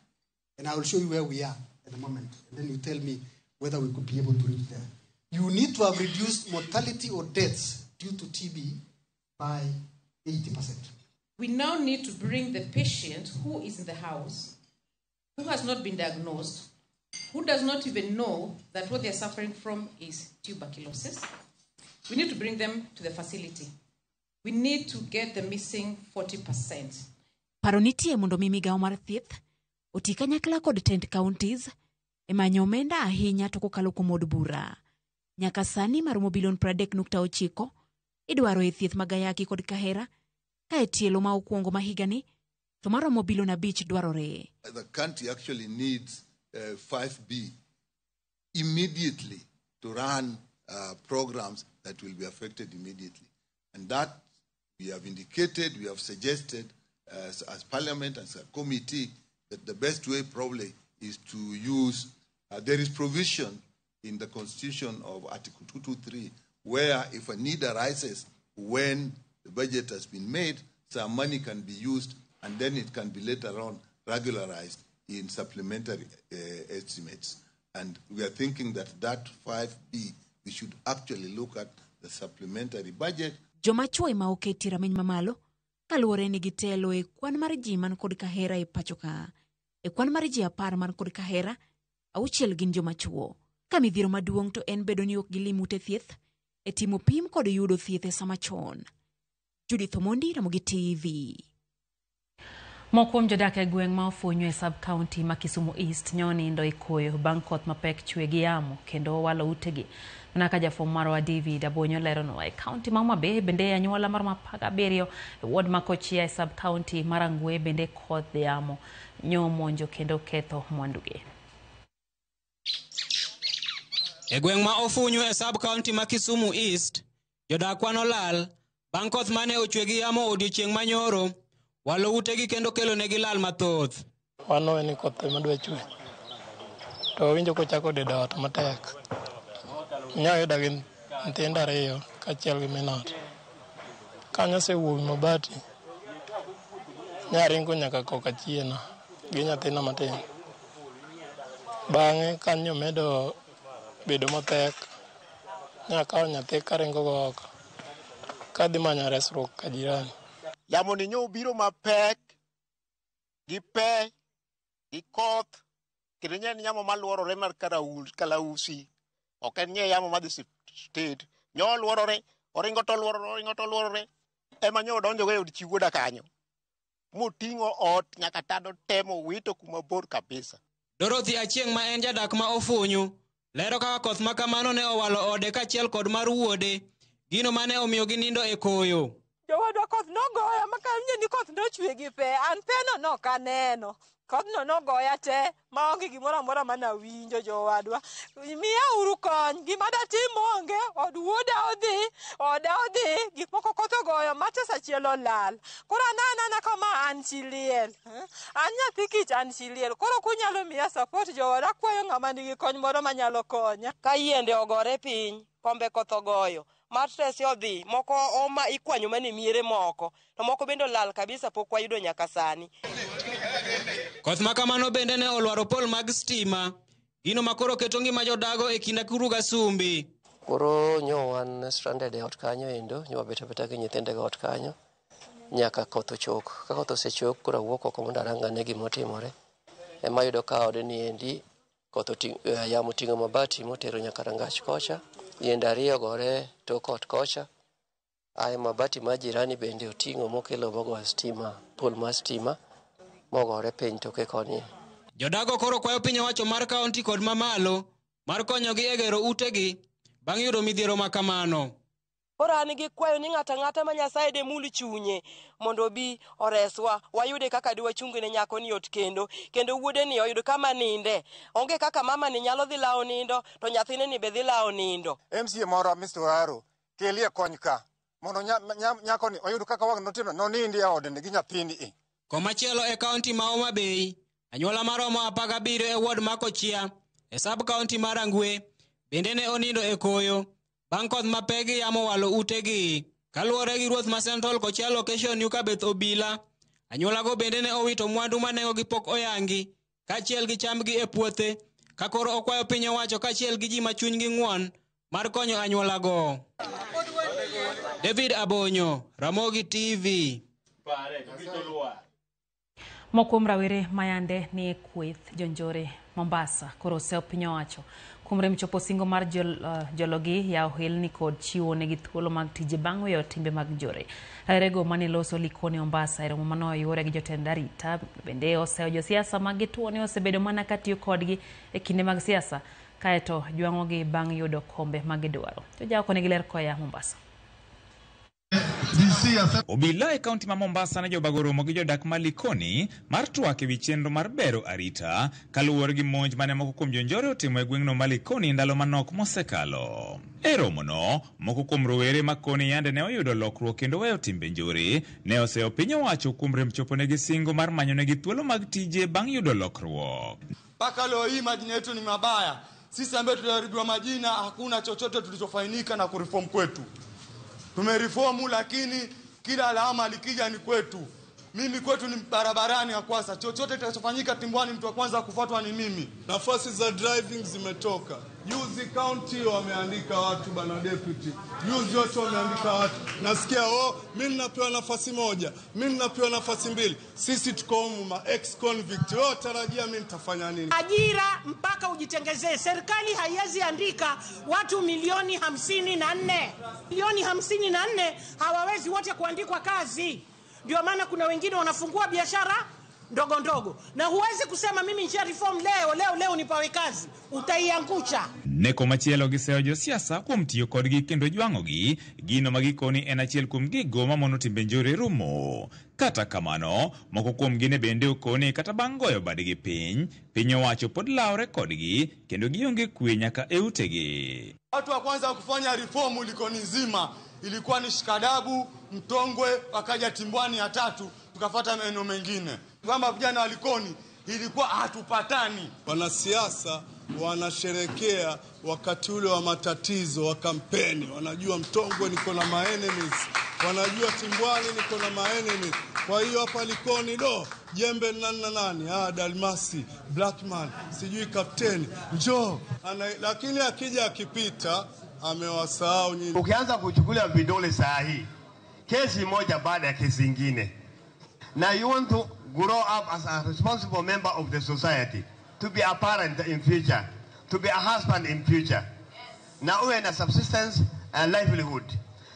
And I will show you where we are at the moment. And then you tell me whether we could be able to reach there. You need to have reduced mortality or deaths due to TB by 80%. We now need to bring the patient who is in the house, who has not been diagnosed, who does not even know that what they're suffering from is tuberculosis. We need to bring them to the facility. We need to get the missing 40%. Paro nitie mondo mi migao mar thieth oti kanyakla kod 10 counties e manyo omenda ahinya to kokalo kuom od bura. Nyaka sani maromo bilion 30.9 idwaro e thieth mag ayaki kod kahera, ka e tielo ma okuongo ma higani to maromo bilion 5 dwarore. The country actually needs 5B immediately to run programs that will be affected immediately. And that we have indicated, we have suggested as Parliament, as a committee, that the best way probably is to use, there is provision in the Constitution of Article 223, where if a need arises when the budget has been made, some money can be used and then it can be later on regularized in supplementary estimates. And we are thinking that 5B, we should actually look at the supplementary budget. Joma chwo ma oketi rameny mamalo kaluwore ni gitelo e kwan mar ji man kod kahera e pacho ka. E kwan mar ji 10 man kod kahera, 6 gin joma chwo. Ka midhiero maduong' to en bedo ni ok gilim ute thieth e timo pim kod yudo thieth e sama chon. Judith Omondi, Ramogi TV. Mokuom jodak e gweng' ma ofunyo e sub-county ma Kisumu East nyonindo ikoyo bang' koth mapek chwe gi yamo kendo walo utegi. Naka jafom marwa David Abonyo leronwa e county ma Homabay bende anyuola mar 17 e ward ma Kochia e sub-county mar Angwe bende koth yamo nyomonjo kendo ketho mwanduge. E gweng' ma ofunyo e sub-county ma Kisumu East, jodak wanolal bang' koth mane ochwe gi yamo odiochieng' manyoro walo utegi kendo kelo negi lal mathoth. Wano ni koth madwe chwe. To winjo ko chako dedo ot matek. Nyayo dagi nyithindo 2 kachiel gi minot. Kanyo se wuowi mabati. Nyaringo nyaka koka chiena gi nyathina matin. Bang'e kanyo medo bedo matek. Nyakawo nyathi karingo go oko. Kadhi manyo resruok ka jirani. Yamo ni nyo biro mapek gi pe gi koth kendo nyen yamo maluorore mar kalausi. Ok en nye yamo madhi state. Nyo luorore, oringo to luorore. Ema nyo donjo go e od chiwuoda kanyo. Muting'o ot nyaka tado temo wito kuma bor kabisa. Dorothy Achieng' ma en jadak ma Ofunyu lero kaka koth ma kamano ne owalo ode kachiel kod mar wuode, gino mane omiyo ginindo e koyo. Jowadwa koth nogoya makawinjo ni koth nochwe gi pe, an peno nokaneno. Kodhno nogoya te maonge gimoro amora manawinjo jowadwa. Miya uru kony, gima datim onge, od wuoda odhi, gik moko koth ogoyo mates achiel olal. Koro anana kama an chiliel. An nyathi kich an chiliel. Koro kunyalo miya support jowadwa, akwayo ng'ama nigi kony moro manyalo konya. Ka yiende ogore piny, kombe koth ogoyo. Matres odhi, moko oma ikwanyo mane miere moko, to moko bende olal kabisa pok wayudo nyaka sani. Koth ma kamano bende ne olwaro pol mag stima, gino makoro keto ngima jodago e kinda kuru gasumbi. Koro nyo wan stranded e ot kanyo endo, nyo wabet abeta gi nyithinde ot kanyo, nyaka koth ochok. Ka koth osechok, koro awuok oko mondo arangane gimotimore. Ema yudo ka ode ni endi, koth yamo ting'o mabati motero nyaka rangach kocha, yiende ariyo gore tok ot kocha, ae mabati ma jirani bende oting'o mokelo mogo stima, pol mar stima, mogore piny toke koni. Jodago koro kwayo piny owacho mar kaunti kod mamalo mar konyogi e gero utegi bang' yudo midhiero ma kamano. Koro an gi kwayo ni ng'ata ng'ata ma Nyasaye de mul chunye mondo obi oreswa, wayude kaka diwa chungi ne nyako ni ot kendo wuode ni oyud kama ninde. Onge kaka mama ni nyalo dhi lawo nindo, to nyathine ni be dhi lawo nindo. MCA moro Mr. Waro kelie kony ka mondo nyako ni oyud kaka wang notimo nonindi e odni gi nyathini. Komachielo e kaunti ma Homa Bay, anyuola maromo 17 e ward ma Kochia e sub kaunti mar Angwe bende ne onindo e koyo bang' koth mapegi yamo walo utegi. Kaluwore gi ruoth ma Central Kochia location Nyuka Beth Obila, anyuolago bende ne owito mwandu ma nengogi pok oyangi kachiel gi chamgi e puothe, ka koro okwayo piny owacho kachiel gi ji ma chunygi ng'won mar konyo anyuolago. David Abonyo, Ramogi TV. Mokuom rawere mayande ni kweth jonjore Mombasa koro oseo piny owacho kuom rem chopo singo mar jologi ya ohelni kod chiwo negi thuolo mag tije bang' weyo timbe mag njore. Rawerego mane loso Likoni Mombasa e romo mano yore gi jotend arita bende oseo josiasa mag gituoni osebedo mana katiyo kodgi e kinde mag siasa kaeto jwang'ogi bang' yudo kombe mag gidwaro. Jojako negi ler koya Mombasa. Obila e kaunti ma Mombasa ne jobagoro mo gi jodak ma Likoni mar twak ewi chenro mar bero arita kaluwore gi monj mane moko kuom jonjore otimo e gweng'no ma Likoni ndalo manok mosekalo. E romono, moko kuom rowere ma Koni yande ne oyudo lokruok kendo weyo timbe njore ne oseo piny owacho kuom rem chopo negi singo mar manyo negi thuolo mag tije bang' yudo lokruok. Mpaka leo hii majina yetu ni mabaya. Sisi ambaye tuliharibiwa majina hakuna chochote tulichofainika na kureform kwetu. Tumereformu lakini kila alama likija ni kwetu. Mimi kwetu ni barabarani ya kwanza. Chochote kitakachofanyika Timbwani mtu wa kwanza kufuatwa ni mimi. Nafasi za driving zimetoka. Juzi county wameandika watu bana deputy. Juzi wote wameandika watu. Nasikia mimi ninapewa nafasi moja, mimi ninapewa nafasi mbili. Sisi tuko humu ma ex convict. Wao tarajia mimi nitafanya nini? Ajira mpaka ujitengezee. Serikali haiwezi andika watu milioni 54. Milioni 54 hawawezi wote kuandikwa kazi. Ndio maana kuna wengine wanafungua biashara ndogo ndogo. Na huwezi kusema mimi nisha reform leo nipawe kazi. Utaiangusha. Neko machielo giseo josiasa kuom tiyo kodgi kendo jwang'ogi gino magikoni en achiel kuom gigo mamono timbe njore rumo. Kata kamano, moko kuom gine bende okoni kata bang' goyo badgi piny owacho pod lawre kodgi kendo gionge kwe nyaka e utegi. Watu wa kwanza kufanya reformu Likoni nzima ilikuwa ni Shikadabu, Mtongwe, wakaja Timbwani ya tatu, tukafuata maeneo mengine. Kwamba vijana wa Likoni ilikuwa hatupatani. Wanasiasa wanasherekea wakati ule wa matatizo wa kampeni. Wanajua Mtongwe niko na ma enemies, wanajua Timbwani niko na ma enemies. Kwa hiyo hapa Likoni jembe nani Dalmasi, Blackman, sijui kapteni, njoo. Lakini akija akipita amewasahau nyinyi. Ukianza kuchukulia vidole saa hii, kesi moja baada ya kesi nyingine. Now you want to grow up as a responsible member of the society, to be a parent in future, to be a husband in future. Na uwe na subsistence and livelihood.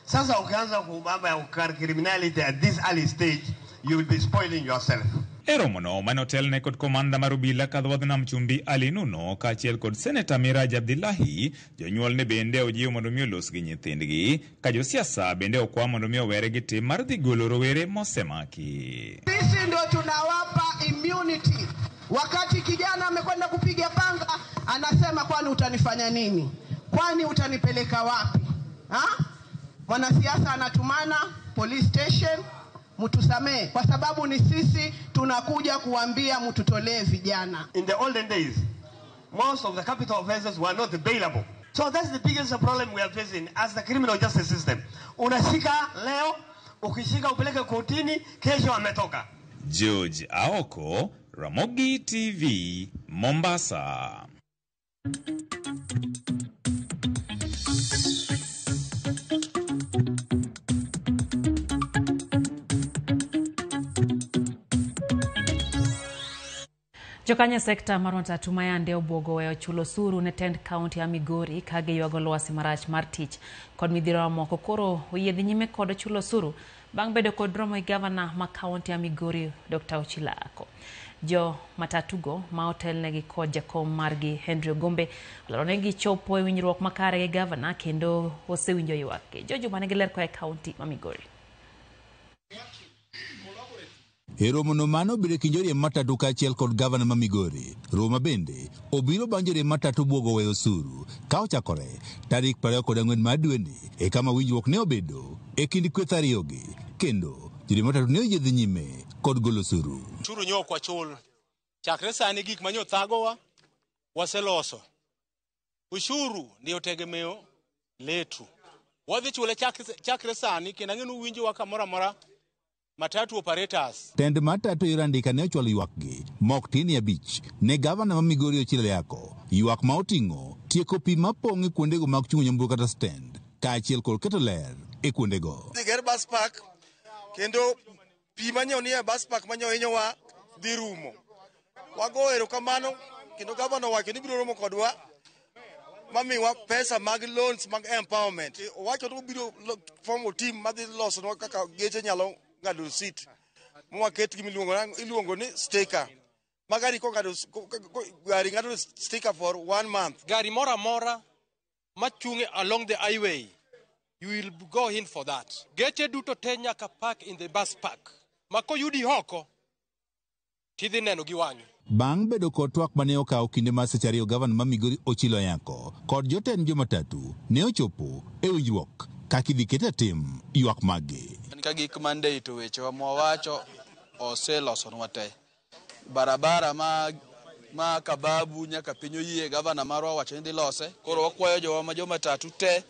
Sasa ukianza kumamba ya criminality at this early stage, you will be spoiling yourself. Eromono manotelne kod komanda marubila kadhwadh nam chumbi Ali Nuno kaachiel kod Senator Miraj Abdullahi jonyuol ne bende ojiwo mondo mi olos gi nyithindgi ka josiasa bende okwa mondo mi owere gi tim mar dhi golo rowere mosemaki. Sisi ndio tunawapa immunity. Wakati kijana amekwenda kupiga panga anasema kwani utanifanya nini? Kwani utanipeleka wapi? Mwanasiasa anatumana police station, mtusamee kwa sababu ni sisi tunakuja kuambia mtutolee vijana. In the olden days, most of the capital offenses were not bailable. So that's the biggest problem we are facing as the criminal justice system. Unashika leo, ukishika upeleke kotini, kesho ametoka. George Aoko, Ramogi TV, Mombasa. Jokanya sekta mar matatu mayande obwogo weyo chulo suru ne tend kaunti ya Migori kage ywago lwasi marach mar tich kod midhiro moko koro oyiedhi nyime kod chulo suru bang' bedo kod romo gavana ma kaunti ya Migori Dr. Ochilako. Jo matatugo ma otelnegi kod jakom margi Henry Ogombe olaronegi chopo e winjruok makare gi gavana kendo osewinjo ywak. Jojo manigi ler koa e kaunti ma Migori. Romono mano biro kinjori matatu kaachiel kod gavana ma Migori. Roma bende obiro banjore matatu bwogo weyo osuru ka ochakore tarik 24 mar dweni e kama winjruok ne obedo e kind kweth ariyogi kendo jiri matatu ne oyiedhi nyime kod golo osuru. Churu nyok kwa chul. Chakre sani gik manyo thagowa waseloso. Ushuru ndio tegemeo letu. Wadhi chule chakre sani kendo ang'enu winjo wa kamora mora matatu operators. Tend matatu irandika ne ochwalo ywakgi mok tin 5 ne gavana ma Migori Ochilako. Ywak ma oting'o tieko pi mapong' e kuondego mag chung'o nyamburko kata stand kaachiel kod keto ler e kuondego. Diger bus park kendo pi manyo ni e bus park manyo hinyowa dhi rumo. Wago erokamano kendo gavana wacho ni biro romo kodwa mamiwa pesa mag loans mag empowerment. Wacho ni biro form team madhi loso kaka geche nyalo ngado seat mwaket gi iluongo ni sticker magari ko ngado gari ngado sticker for 1 month. Gari mora machunge along the highway, you will go in for that. Geche duto te nyaka park in the bus park. Mako yudi hoko tidhi neno gi wanyu. Bang' bedo kod twak mane okawo kinde mar seche ariyo, gavana ma Migori Ochilako kod jotend jo matatu ne ochopo e winjruok kaka idhi ket e tim ywak maggi. Ka gik mande to wechewa mwawacho oselosonwa te. Barabara ma Kababu nyaka piny oyie gavana marwa wacho ni dhi lose. Koro wakwayo jowa ma jo matatu te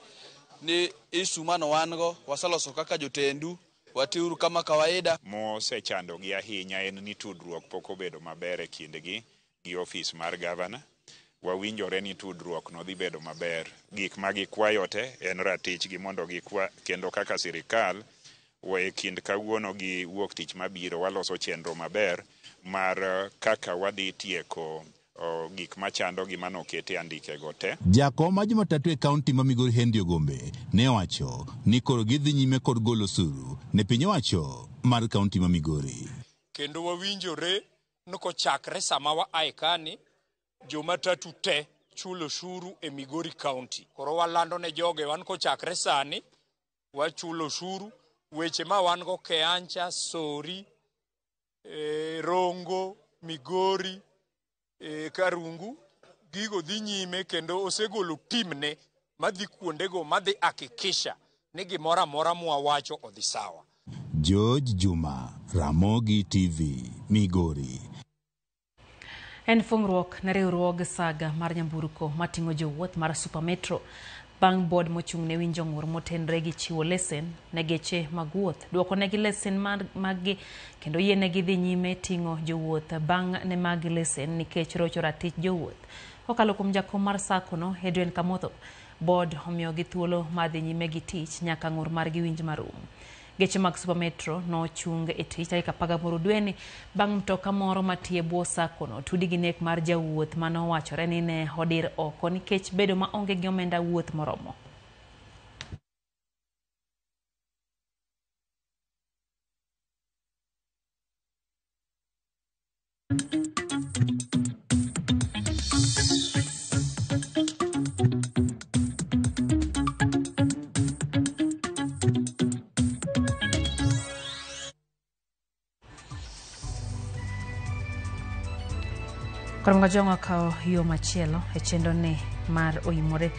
ni isu mano wango waseloso kaka jotendu watiuru kama kawaida. Mosechando gi ahinya en ni tudruok pok obedo maber e kindgi gi ofis mar gavana. Wawinjore ni tudruok no dhi bedo maber. Gik ma gikwayo te en ratich gi mondo gikwa kendo kaka sirikal we kind kawuono gi wuok tich mabiro waloso chenro maber mar kaka wadhi tieko gik machando gi manokete andike go te. Jakom ma matatu e kaunti ma Migori Henry Ogombe ne wacho ni koro gidhi nyime kod golo osuru ne piny wacho mar kaunti ma Migori. Kendo wawinjore nokochakre sama wa aikani jo matatu te chulo shuru e Migori County. Koro walando ne joge wan kochakre sani wachulo shuru weche ma wan go Keancha, Sori, Rongo, Migori, Karungu gigo dhi nyime kendo osegolo timne madhi kuondego madhi hakikisha ni gimoro amora mwawacho odhi sawa. George Juma, Ramogi TV, Migori. En fungruok na riwruog Saga mar nyamburko mating'o jowuoth mar Super Metro bang' board mochung' ne winjo ng'ur motenre gi chiwo lesen ne geche mag wuoth duoko negi lesen mag-gi kendo yienegi dhi nyime ting'o jowuoth bang' ne mag lesen nikech rocho ratich jowuoth. Okalo kuom jakom mar sakono Edwin Kamotho, board omiyogi thuolo mar dhi nyime gi tich nyaka ng'ur margi winj marum. Geche mag Supermetro nochung e tich tarik 18 dweni bang' mtoka moro matie bwo sakono tudi gi nek mar jawuoth manowachore ni ne odir oko nikech bedo maonge gi omenda wuoth moromo. Korom jongo kao yo machielo e chendo ne mar oimore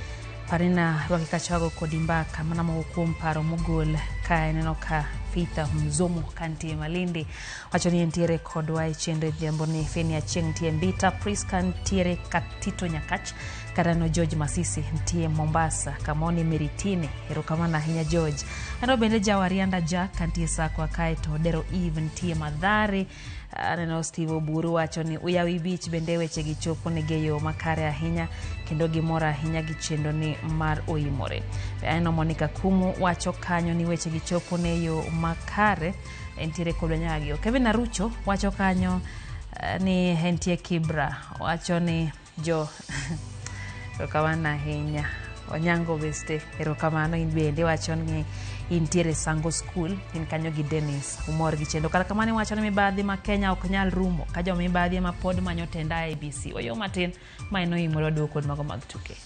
parina rwaki kachago kodi mbaka mana mo kuom paro mogol ka eneno ka Fitha Mzomo kantie Malindi wacho ni entiere kodwa e chendo jambo ni Feni Achieng' tie Mbita, Priska ntiere Katito Nyakach, Karano George Masisi ntie Mombasa, Kamoni Meritine erokamana ahinya George. Eno bende Jawarianda Jack kantie Sakwa kae to Dero Eve ntie Madhare. Neno Steve Oburu wacho ni Uyawi Beach bende weche gi chopo ne geyo makare ahinya kendo gimora ahinya gi chendo ni mar oimore. Eno Monica Kumu wacho kanyo ni weche gi chopo ne yo makare entiere kodwa nyagio. Kevin Arucho wacho kanyo ni entie Kibra wacho ni jo rokawana ahinya Onyango Beste erokamano in bende wacho ni intiere Sango School in kanyo gi Dennis umor gi chendo kala kamane wacho ni mibadhi ma Kenya ok nyal rumo ka jo mibadhi ma pod manyo tenda ABC oyo matin ma eno imoro do kod mago mag tuke.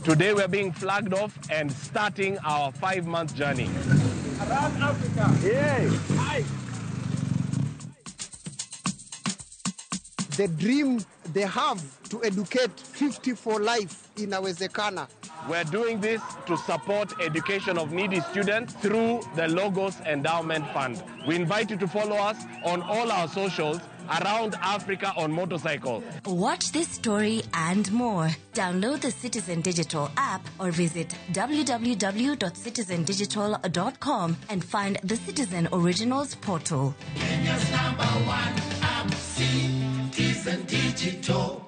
Today we're being flagged off and starting our 5-month journey. Around Africa. Yay! Hi. The dream they have to educate 50 for life inawezekana. We're doing this to support education of needy students through the Logos Endowment Fund. We invite you to follow us on all our socials around Africa on motorcycle. Watch this story and more. Download the Citizen Digital app or visit www.citizendigital.com and find the Citizen Originals portal. Kenya's #1 app, Citizen Digital.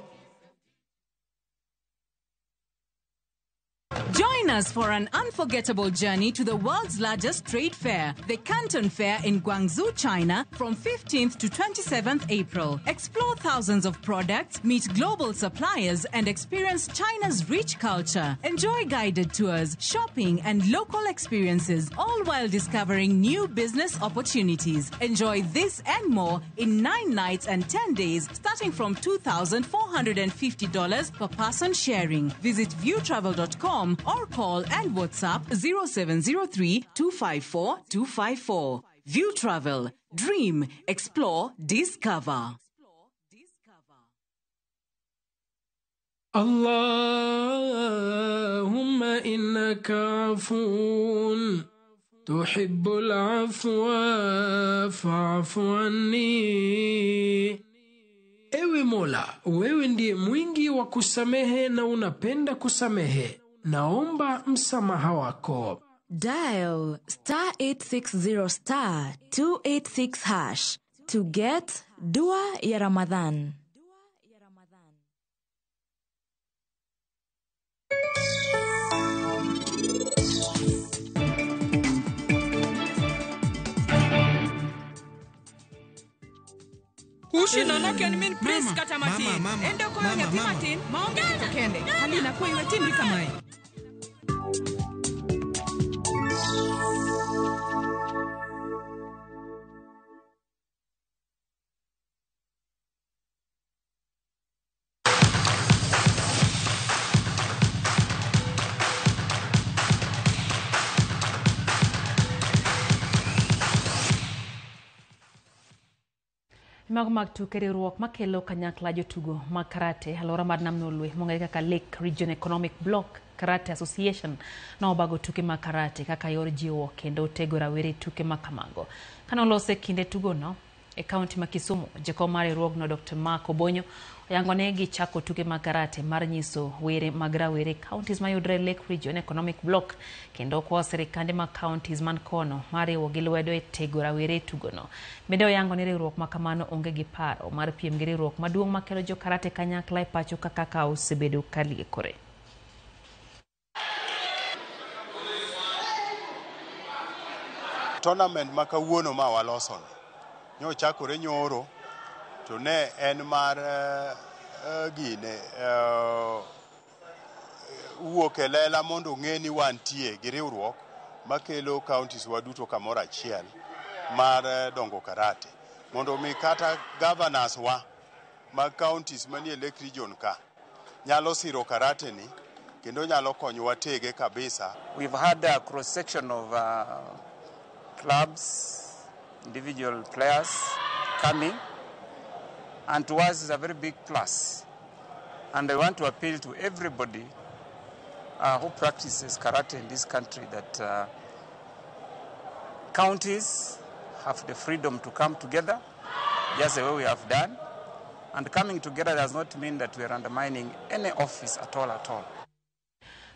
Join us for an unforgettable journey to the world's largest trade fair, the Canton Fair in Guangzhou, China, from 15th to 27th April. Explore thousands of products, meet global suppliers, and experience China's rich culture. Enjoy guided tours, shopping, and local experiences, all while discovering new business opportunities. Enjoy this and more in 9 nights and 10 days, starting from $2,450 per person sharing. Visit viewtravel.com or call and WhatsApp 0703 254 254. View Travel. Dream, explore, discover. Allahumma innaka afoon tuhibbul afwa fa'fu anni. Ewe Mola, wewe ndiye mwingi wa kusamehe na unapenda kusamehe. Naomba msamaha wako. Dial *860 *286# to get Dua ya Ramadan. Kushi nono ken min pres kata matin. Endo ko nyathi matin maonge to kende. Halina ko iwetimri kamae. Mag tukeriruok makelo kanyakla jotugo mag karate alora mar Nam Nolwe mong'ere kaka Lake Region Economic Block Karate Association no obago tuke mag karate kaka yor jiwo kendo tego rawere tuke mag kamago. Kanolose kinde tugono e kaunti ma Kisumu, jakom mar riwruogno Dr. Mark Obonyo oyangone gi chako tuke mag karate mar nyiso were mag rawere counties mayudre Lake Region Economic Block kendo kwa serikande mag counties man kono mariwo gi lwedo e tego rawere tugono. Bende oyangone riwruok ma kamano onge gi paro mar piem gi riwruok maduong' makelo jo karate kanyakla e pacho kaka osebedo kaliekore. Tournament ma kawuono ma waloso nyo chakore nyoro to ne en mar gine wuok e lela mondo ng'eni wantie gi riwruok makelo counties waduto kamoro achiel mar dongo karate mondo mi kata governors wa mag counties manie Lake Region ka nyalo siro karate ni kendo nyalo konyowa tege kabisa. We've had a cross section of clubs, individual players coming, and to us is a very big plus. And I want to appeal to everybody who practices karate in this country that counties have the freedom to come together, just the way we have done. And coming together does not mean that we are undermining any office at all.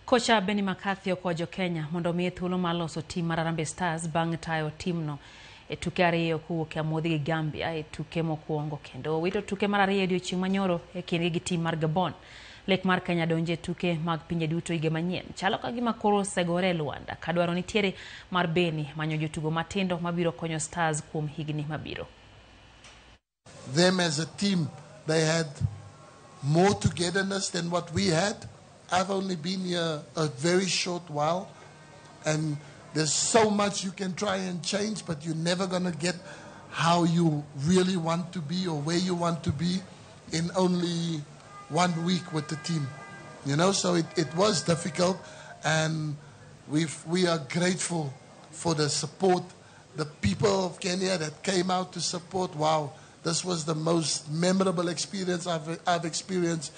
Kocha Benny McCarthy okwajo Kenya mondo miye thuolo mar loso tim mar Harambee Stars bang' tayo timno e tuke ariyo kowuok e amodhi gi Gambia e tuke mokwongo kendo wito tuke mar ariyo odiechieng' manyoro e kindgi gi tim mar Gabon. Lek mar Kenya donje tuke mag pinje duto higa manyien. Chalo ka gima koro osegore Luanda ka dwaro nitiere mar Benny manyo jotugo matindo mabiro konyo Stars kuom higni mabiro. Them as a team, they had more togetherness than what we had. I've only been here a very short while, and there's so much you can try and change, but you're never going to get how you really want to be or where you want to be in only 1 week with the team. You know, so it was difficult, and we are grateful for the support, the people of Kenya that came out to support. Wow, this was the most memorable experience I've experienced.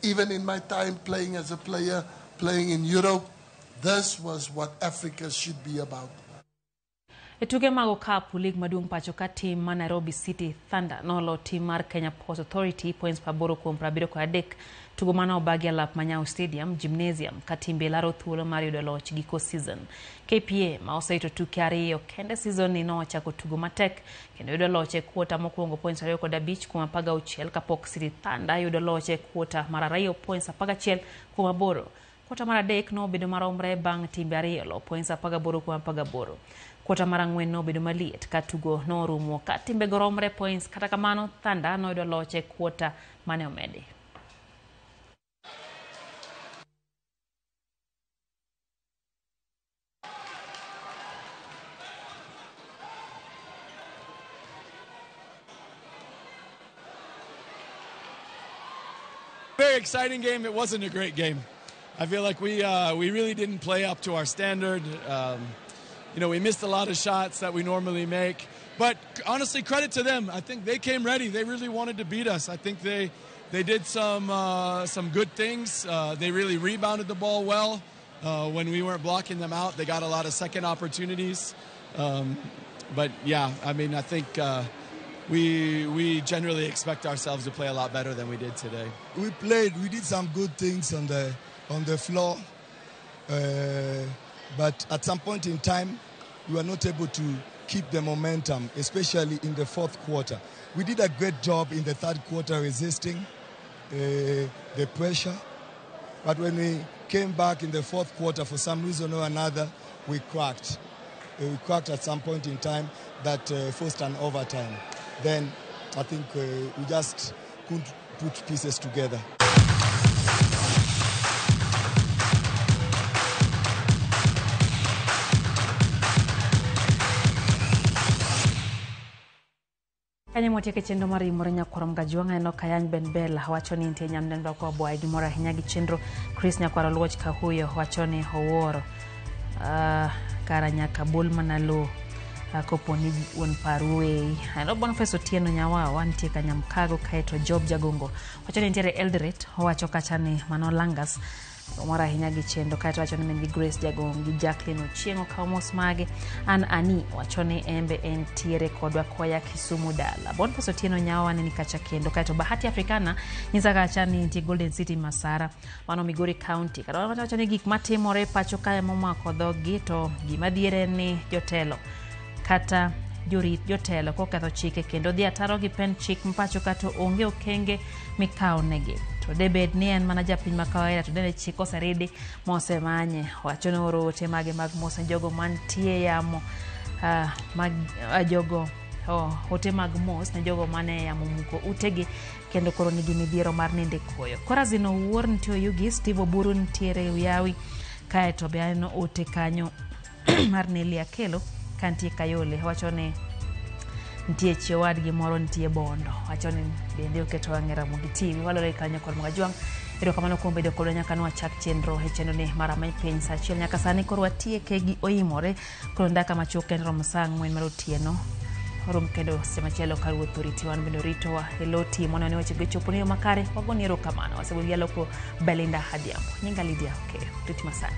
Even in my time playing as a player, playing in Europe, this was what Africa should be about. Etuke mag okapu lig maduong' pacho ka tim ma Nairobi City Thunder nolo tim mar Kenya Ports Authority points paboro kuom 73 tugo mana obagi alap Manyao Stadium Gymnasium ka timbe laro thuolo mar yudo loch giko season. KPA ma oseito tuke ariyo kende season ni nochako tugo matek kendo yudo loch e kwota mokwongo points 25 kuom 16 kapok City Thunder yudo loch e kwota mar 2 points 11 kuom 8. Kwota mar adek no bedo maromre bang' timbe ariyo lo points 18 kuom 18. Kwota mar 4 no bedo maliet ka tugo no rumo ka timbe goromre points kata kamano Thunder no yudo loch e kwota mane omedi. Very exciting game. It wasn't a great game. I feel like we really didn't play up to our standard. You know, we missed a lot of shots that we normally make. But honestly, credit to them. I think they came ready. They really wanted to beat us. I think they did some good things. They really rebounded the ball well when we weren't blocking them out. They got a lot of second opportunities. But yeah, I mean, I think we generally expect ourselves to play a lot better than we did today. We did some good things on the floor, but at some point in time, we were not able to keep the momentum, especially in the fourth quarter. We did a great job in the third quarter resisting the pressure, but when we came back in the fourth quarter, for some reason or another, we cracked. We cracked at some point in time that forced an overtime. Then I think we just couldn't put pieces together. Kanya motieke chenro mar imore nyakwaro mgajuanga eno Kayany Ben Bella wacho ni nitie nyamdendwa kwa bwae gimoro ahinya gi chenro. Chris Nyakwaro Luoch Kahuyo wacho ni owuoro kara nyaka bol manalo koponi won parwe. Ano Boniface Otieno Nyawawa nitie Kanyamkago kaeto Job Jagongo wacho ni nitiere Eldoret wacho kacha ni mano Langas mara hinya gi chendo kaito wacho ni min gi Grace Jagong gi Jacqueline Ochieng okawo mos mage an ani wacho ni embe en tiere kodwa koya Kisumu dala Boniface Otieno nyawa ni kacha kendo kaito Bahati Africana nyisa kacha ni inti Golden City Masara mano Migori County kaito wacho ni gik matimore pacho kae momako dhogi to gima diere ni jotelo kata jorit jotelo koketho chike kendo dhi ataro gi pen chik mpacho kato onge okenge mikao negi to debed ni en mana japiny makawaida to dene chik oseridi mose manye wacho ni orote mage mag mose jogo mantie yamo mag jogo hote mag mos ne jogo mane yamo muko utegi kendo koro nigi midhiero mar ninde koyo kora zino wuor nitio yugi Steve Oburu ntiere uyawi kae to be ano ote kanyo mar Nelia Kelo kantie Kayole wacho ni ntie chiwadgi moro ntie Bondo wacho ni bende oketo angera mogi TV walore kanyo kod Mwajwang ero kamano kuom bedo kod nyaka no chak chenro he chenro ni mara mai piny sa chiel nyaka sani koro watie kegi oimore koro ndaka machoke rom sang ngwen mar otieno rom kendo sema chelo karuoth oriti wan bendo rito wa eloti mona ne weche gechopo ni makare wagoniero kamano wasebudi yalo ko Belinda Hadiambo nyinga Lydia okay riti masani